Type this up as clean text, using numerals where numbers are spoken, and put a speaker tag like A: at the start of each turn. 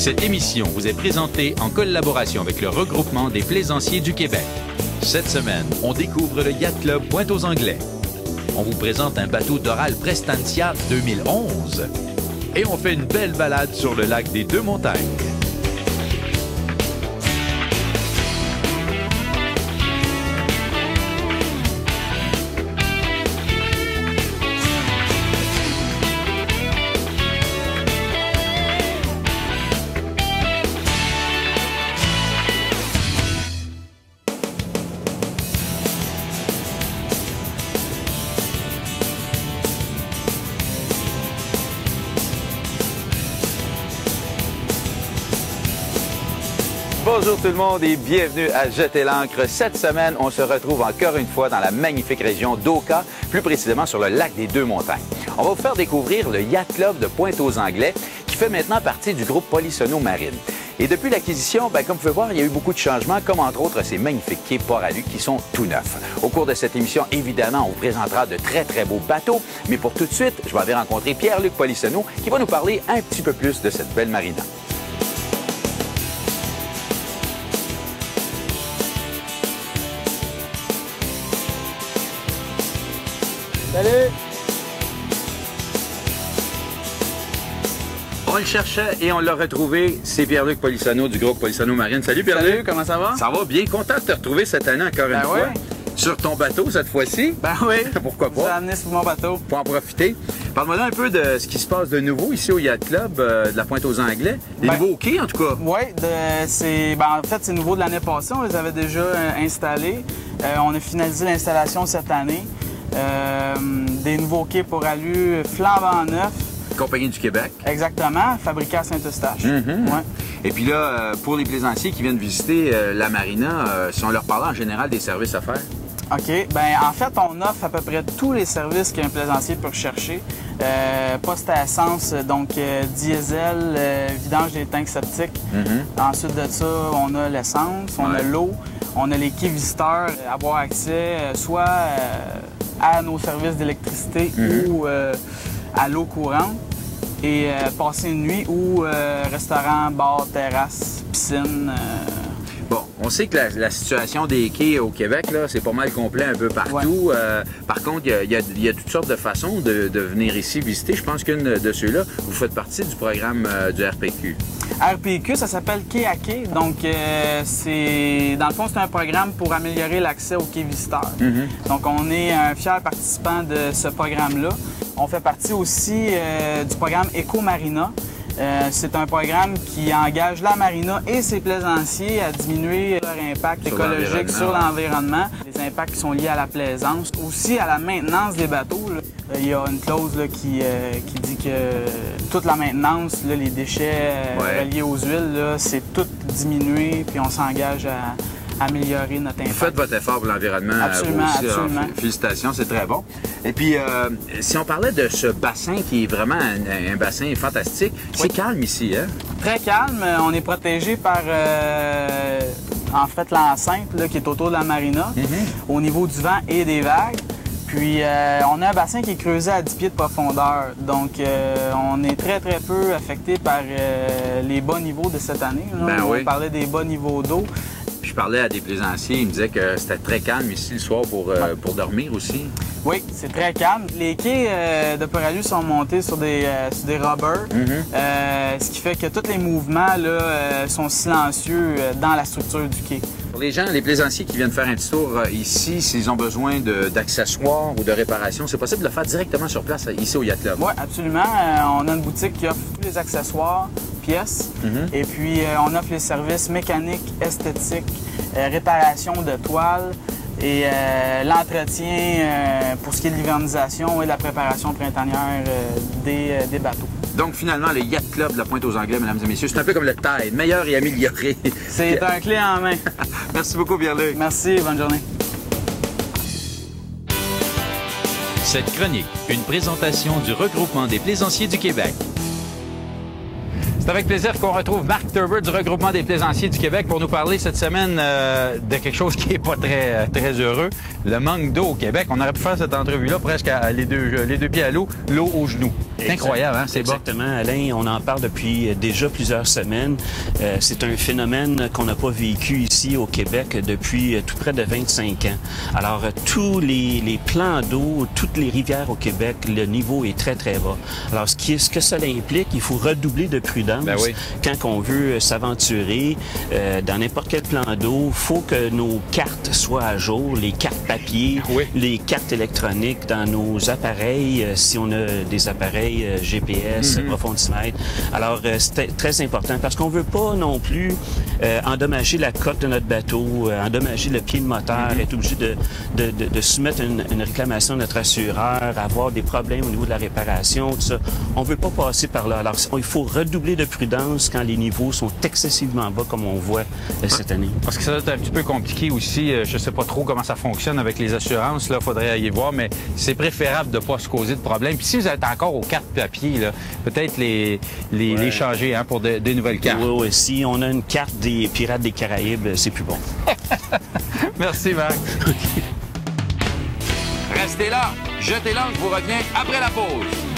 A: Cette émission vous est présentée en collaboration avec le regroupement des plaisanciers du Québec. Cette semaine, on découvre le Yacht Club Pointe-aux-Anglais. On vous présente un bateau Doral Prestantia 2011. Et on fait une belle balade sur le lac des Deux-Montagnes.
B: Bonjour tout le monde et bienvenue à Jeter l'ancre. Cette semaine, on se retrouve encore une fois dans la magnifique région d'Oka, plus précisément sur le lac des Deux-Montagnes. On va vous faire découvrir le Yacht Club de Pointe-aux-Anglais qui fait maintenant partie du groupe Polissono Marine. Et depuis l'acquisition, comme vous pouvez voir, il y a eu beaucoup de changements, comme entre autres ces magnifiques quais Port-à-Lu qui sont tout neufs. Au cours de cette émission, évidemment, on vous présentera de très beaux bateaux. Mais pour tout de suite, je vais aller rencontrer Pierre-Luc Polissono qui va nous parler un petit peu plus de cette belle marina.
C: Salut!
B: On le cherchait et on l'a retrouvé. C'est Pierre-Luc Polissono du groupe Polissono Marine. Salut Pierre-Luc!
C: Salut, comment ça va?
B: Ça va bien. Content de te retrouver cette année encore une fois. Sur ton bateau cette fois-ci.
C: Ben oui.
B: Pourquoi pas?
C: J'ai amené sur mon bateau.
B: Pour en profiter. Parle-moi un peu de ce qui se passe de nouveau ici au Yacht Club de la Pointe-aux-Anglais. Des nouveaux quais en tout cas.
C: Oui, en fait c'est nouveau de l'année passée. On les avait déjà installés. On a finalisé l'installation cette année. Des nouveaux quais Port-à-Lu flambant neufs.
B: Compagnie du Québec.
C: Exactement, fabriqué à Saint-Eustache.
B: Ouais. Et puis là, pour les plaisanciers qui viennent visiter la marina, si on leur parlait en général des services à faire?
C: OK. En fait, on offre à peu près tous les services qu'un plaisancier peut rechercher. Poste à essence, donc diesel, vidange des tanks septiques. Ensuite de ça, on a l'essence, on a l'eau, on a les quais visiteurs, avoir accès soit à nos services d'électricité ou à l'eau courante et passer une nuit ou restaurant, bar, terrasse, piscine.
B: Bon, on sait que la situation des quais au Québec, là, c'est pas mal complet un peu partout.
C: Ouais.
B: Par contre, il y a toutes sortes de façons de venir ici visiter. Je pense qu'une de ceux-là, vous faites partie du programme du RPQ.
C: RPQ, ça s'appelle Quai à Quai. Donc, dans le fond, c'est un programme pour améliorer l'accès aux quais visiteurs. Donc, on est un fier participant de ce programme-là. On fait partie aussi du programme Eco-Marina. C'est un programme qui engage la marina et ses plaisanciers à diminuer leur impact écologique sur l'environnement, les impacts qui sont liés à la plaisance, aussi à la maintenance des bateaux. Là. Il y a une clause là, qui dit que toute la maintenance, là, les déchets reliés aux huiles, c'est tout diminué, puis on s'engage à améliorer notre impact.
B: Vous faites votre effort pour l'environnement aussi.
C: Absolument.
B: Félicitations, c'est très bon. Et puis, si on parlait de ce bassin qui est vraiment un bassin fantastique, c'est calme ici, hein?
C: Très calme. On est protégé par, en fait, l'enceinte qui est autour de la marina, au niveau du vent et des vagues. Puis, on a un bassin qui est creusé à 10 pieds de profondeur. Donc, on est très peu affecté par les bas niveaux de cette année. On parlait des bas niveaux d'eau.
B: Je parlais à des plaisanciers, ils me disaient que c'était très calme ici le soir pour dormir aussi.
C: Oui, c'est très calme. Les quais de Port-à-Lu sont montés sur des rubbers, ce qui fait que tous les mouvements là, sont silencieux dans la structure du quai.
B: Pour les gens, les plaisanciers qui viennent faire un petit tour ici, s'ils ont besoin d'accessoires ou de réparations, c'est possible de le faire directement sur place ici au Yacht Club?
C: Oui, absolument. On a une boutique qui offre tous les accessoires, pièces, et puis on offre les services mécaniques, esthétiques, réparation de toiles et l'entretien pour ce qui est de l'hivernisation et de la préparation printanière des bateaux.
B: Donc, finalement, le Yacht Club de la Pointe-aux-Anglais, mesdames et messieurs, c'est un peu comme le Tide, meilleur et amélioré.
C: C'est un clé en main.
B: Merci beaucoup, Pierre-Luc.
C: Merci, bonne journée.
A: Cette chronique, une présentation du regroupement des plaisanciers du Québec.
B: C'est avec plaisir qu'on retrouve Marc Turber du regroupement des plaisanciers du Québec pour nous parler cette semaine de quelque chose qui n'est pas très heureux, le manque d'eau au Québec. On aurait pu faire cette entrevue-là presque les deux pieds à l'eau aux genoux. C'est incroyable, hein? C'est bon.
D: Exactement, Alain, on en parle depuis déjà plusieurs semaines. C'est un phénomène qu'on n'a pas vécu ici au Québec depuis tout près de 25 ans. Alors, tous les plans d'eau, toutes les rivières au Québec, le niveau est très, très bas. Alors, ce que cela implique, il faut redoubler de prudence quand on veut s'aventurer dans n'importe quel plan d'eau. Il faut que nos cartes soient à jour, les cartes papier, les cartes électroniques dans nos appareils, si on a des appareils GPS, profondimètre. Alors, c'est très important parce qu'on ne veut pas non plus endommager la coque de notre bateau, endommager le pied de moteur, être obligé de soumettre une réclamation à notre assureur, avoir des problèmes au niveau de la réparation, tout ça. On ne veut pas passer par là. Alors, il faut redoubler de prudence quand les niveaux sont excessivement bas, comme on voit cette année.
B: Parce que ça doit être un petit peu compliqué aussi. Je ne sais pas trop comment ça fonctionne avec les assurances. Là, faudrait y voir, mais c'est préférable de ne pas se causer de problème. Puis si vous êtes encore aux cartes papier, peut-être les changer pour des nouvelles cartes.
D: Oui, si on a une carte des Pirates des Caraïbes, c'est plus bon.
B: Merci, Marc. Restez là. Jetez l'encre vous revient après la pause.